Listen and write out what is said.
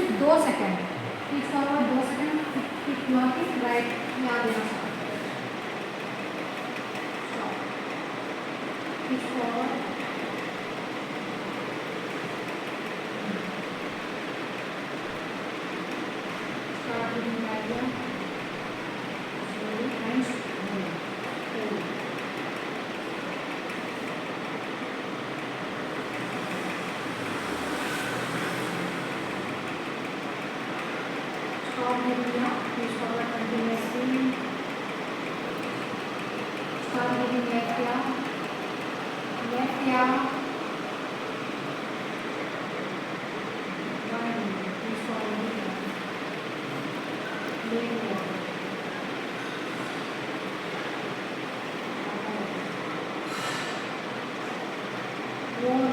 सिर्फ 2 second, feet forward 2 second, feet locking right यहाँ देना stop, feet forward start reading idea slowly and slowly. Stop moving now. Please forward continuously. Start moving left here. Left here. 1 minute. Please forward here. Lean forward. One.